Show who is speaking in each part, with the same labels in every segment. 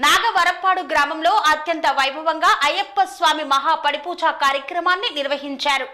Speaker 1: నాగవరప్పాడు గ్రామంలో అత్యంత వైభవంగా అయ్యప్ప స్వామి మహాపడిపూజ కార్యక్రమాన్ని నిర్వహించారు.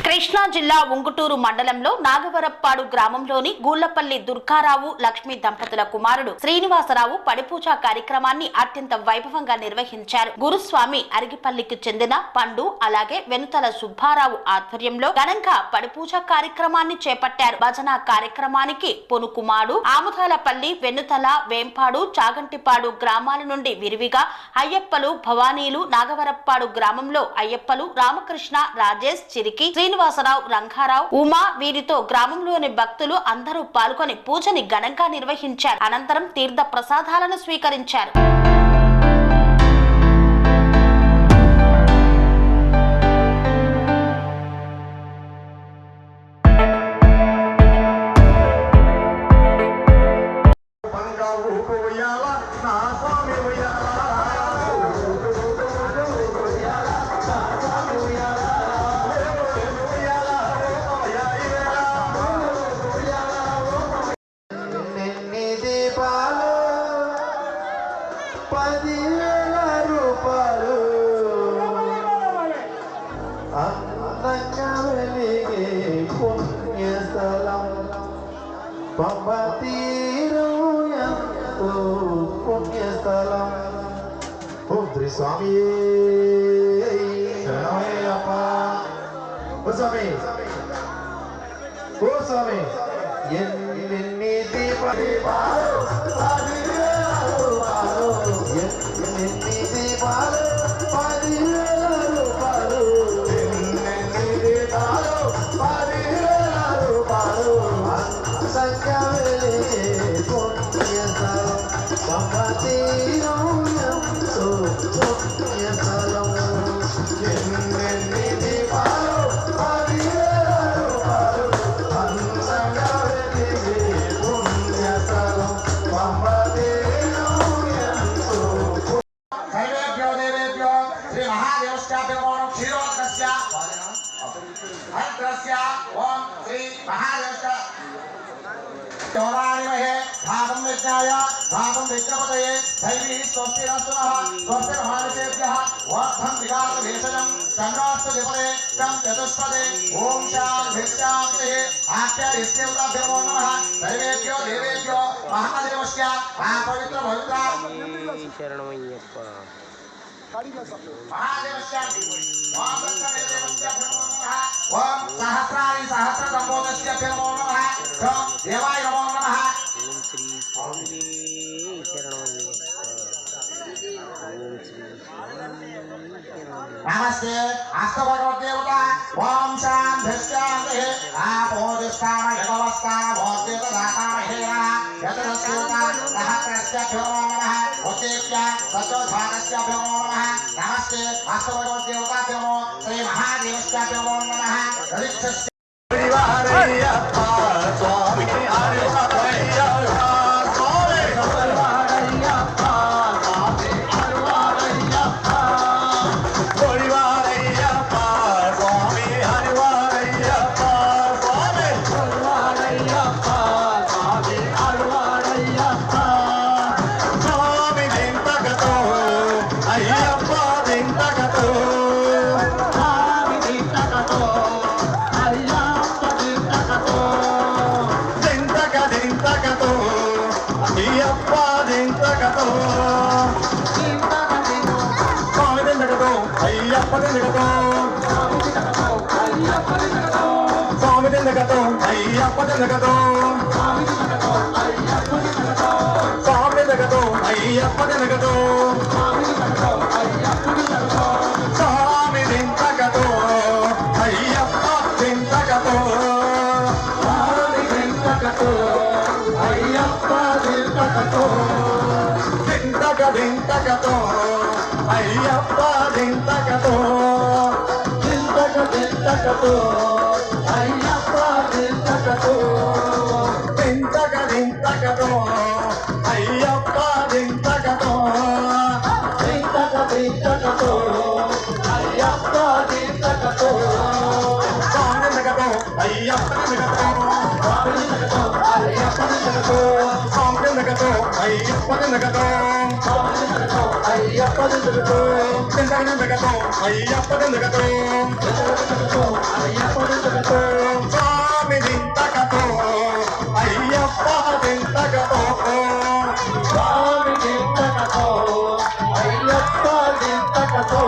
Speaker 1: కృష్ణా జిల్లా ఉంగుటూరు మండలంలో నాగవరప్పాడు గ్రామంలోని గూళ్లపల్లి దుర్గారావు లక్ష్మీ దంపతుల కుమారుడు శ్రీనివాసరావు పడిపూజ కార్యక్రమాన్ని అత్యంత వైభవంగా నిర్వహించారు. గురుస్వామి అరిగిపల్లికి చెందిన పండు అలాగే వెనుతల సుబ్బారావు ఆధ్వర్యంలో ఘనంగా పడిపూజ కార్యక్రమాన్ని చేపట్టారు. భజన కార్యక్రమానికి పొనుకుమాడు, ఆముదాలపల్లి, వెన్నుతల, వేంపాడు, చాగంటిపాడు గ్రామాల నుండి విరివిగా అయ్యప్పలు, భవానీలు నాగవరప్పాడు గ్రామంలో అయ్యప్పలు రామకృష్ణ, రాజేష్, చిరికి, శ్రీనివాసరావు, రంగారావు, ఉమా వీరితో గ్రామంలోని భక్తులు అందరూ పాల్గొని పూజని ఘనంగా నిర్వహించారు. అనంతరం తీర్థ ప్రసాదాలను స్వీకరించారు.
Speaker 2: పుణ్యస్థలం పుత్రి స్వామి స్వామి ఎన్ని దీపాలు ఎన్ని దీపాలు 10,000 రూపాయలు ఎన్ని దీపాలు 10,000 రూపాయలు సంఖ్య పుణ్యస్థలం పంపతీరం పుణ్యస్థలం ఎన్ని దీపాలు 10,000 రూపాయలు పుణ్యస్థలం పంపతీరం.
Speaker 3: సర్వేభ్యో దేవేభ్యో శ్రీ మహాదేవస్యాభ్యో క్షీరోదకస్య హరిద్రస్య ఓం శ్రీ మహాదేవస్య చౌరాణిమహే భాగం విజ్ఞాయ భాగం విజ్ఞపతయే దైవీ స్వస్తిరస్తునః స్వస్తిర్మహానిషేభ్యః వర్ధం వికార భేషజం చంద్రాస్త విపదే తం చతుష్పదే ఓం శాంతిః ఆప్యాయస్యేవతాభ్యో నమః సర్వేభ్యో దేవేభ్యో మహాదేవస్య ఆ పవిత్ర పవిత్ర
Speaker 4: శరణమయ్యప్ప
Speaker 3: మహాదేవస్య ఓం సహస్రాణి సహస్ర సంబోధస్య నమో నమః ఓం దేవాయ నమో నమః
Speaker 4: ఓం శ్రీ స్వామి
Speaker 3: నమస్తే అష్టభగవద్దేవత ఓం శాంతిః ఆపోదిష్టాన యగవస్థాన భోద్యేత దాతామహేన యతరస్యోత సహస్రస్య నమః ఉత్తేప్య సత్యోద్భాగస్య నమో నమః నమస్తే అష్టభగవద్దేవతాభ్యో శ్రీ మహాదేవస్య నమో నమః దరిక్షస్య
Speaker 2: హరివారయ్యప్ప స్వామి హరివారయ్యప్ప స్వామి హరివారయ్యప్ప స్వామి హరివారయ్యప్ప హరివారయ్యప్ప స్వామి హరివారయ్యప్ప స్వామి హరివారయ్యప్ప స్వామి హరివారయ్యప్ప స్వామి దింతకతో అయ్యప్ప దింతకతో స్వామి దింతకతో అయ్యప్ప దింతకతో స్వామి దింతకతో అయ్యప్ప దింతకతో స్వామి దింతకతో అయ్యప్ప దింతకతో స్వామి దింతకతో అయ్యప్ప దింతకతో స్వామి దింతకతో అయ్యప్ప దింతకతో స్వామి దింతకతో అయ్యప్ప దింతకతో దింతకతో అయ్యప్ప దింతకతో దింతకతో అయ్యప్ప దింతకతో దింతకతో అయ్యప్ప దింతకతో దింతకతో అయ్యప్ప దింతకతో అయ్యప్ప దింతకతో అయ్యప్ప దిందకతో అయ్యప్ప దిందకతో దిందకతో అయ్యప్ప దిందకతో అయ్యప్ప దిందకతో స్వామి దిందకతో అయ్యప్ప దిందకతో స్వామి దిందకతో అయ్యప్ప దిందకతో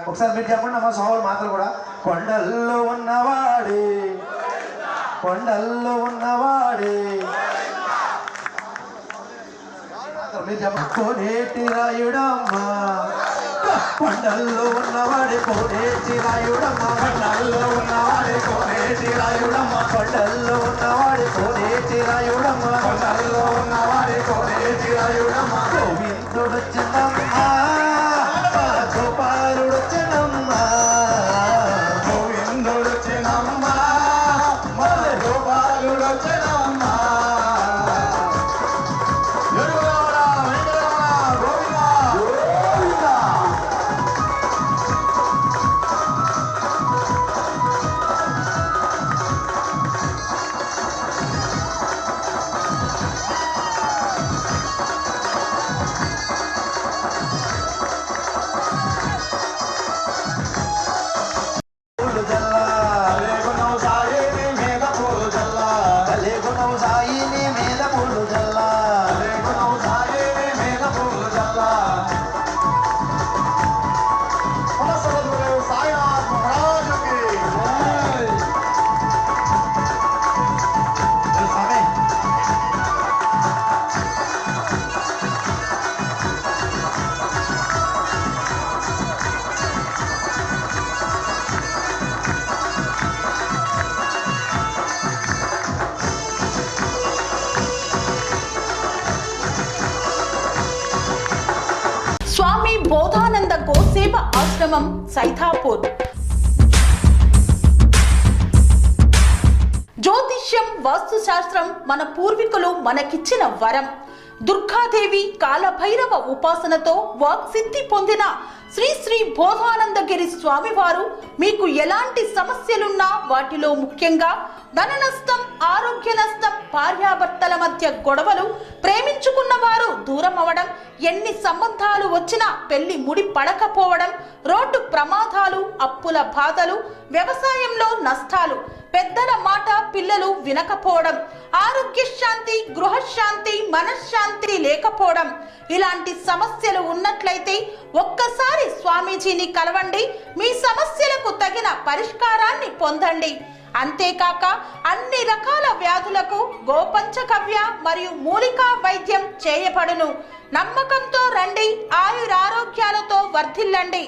Speaker 5: ఒకసారి మీరు చెప్పండి అమ్మ స్వాములు మాటలు కూడా కొండల్లో ఉన్నవాడే కొండల్లో ఉన్నవాడే మీరు చెప్పండి కోనేటి రాయుడమ్మ కొండల్లో ఉన్నవాడే కోనేటి రాయుడమ్మ కొండల్లో ఉన్నవాడే కోనేటి రాయుడమ్మ కొండల్లో ఉన్నవాడే కోనేటి రాయుడమ్మ కొండల్లో ఉన్నవాడే కోనేటి రాయుడమ్మ గోవిందుడు చిన్నమ్మ గోపాలుడు చిన్నమ్మ గోవిందుడు చిన్నమ్మ మళ్ళీ గోపాలుడు చిన్నమ్మ
Speaker 1: స్వామి బోధానంద గోసేవ ఆశ్రమం సైథాపూర్. జ్యోతిష్యం వాస్తుశాస్త్రం మన పూర్వీకులు మనకిచ్చిన వరం. దుర్గాదేవి కాలభైరవ ఉపాసనతో వాక్సిద్ధి పొందిన శ్రీ శ్రీ బోధానందగిరి స్వామివారు మీకు ఎలాంటి సమస్యలున్నా వాటిలో ముఖ్యంగా ధన నష్టం, ఆరోగ్య నష్టం, భార్యాభర్తల మధ్య గొడవలు, ప్రేమించుకున్న వారు దూరం అవడం, ఎన్ని సంబంధాలు వచ్చినా పెళ్లి ముడి పడకపోవడం, రోడ్డు ప్రమాదాలు, అప్పుల బాధలు, వ్యవసాయంలో నష్టాలు, పెద్దల మాట పిల్లలు వినకపోవడం, ఆరోగ్య శాంతి, గృహశాంతి, మనశ్శాంతి లేకపోవడం, ఇలాంటి సమస్యలు ఉన్నట్లయితే ఒక్కసారి స్వామీజీని కలవండి. మీ సమస్యలకు తగిన పరిష్కారాన్ని పొందండి. అంతేకాక అన్ని రకాల వ్యాధులకు గోపంచకవ్య మరియు మూలికా వైద్యం చేయబడును. నమ్మకంతో రండి, ఆయురారోగ్యాలతో వర్ధిల్లండి.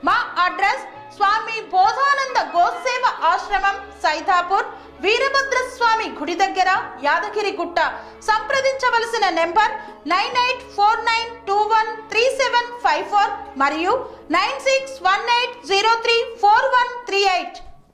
Speaker 1: మా అడ్రస్ స్వామి బోధానంద గోసేవ ఆశ్రమం, సైదాపూర్, వీరభద్రస్వామి గుడి దగ్గర, యాదగిరిగుట్ట. సంప్రదించవలసిన నెంబర్ 9849213754 మరియు 9618034138.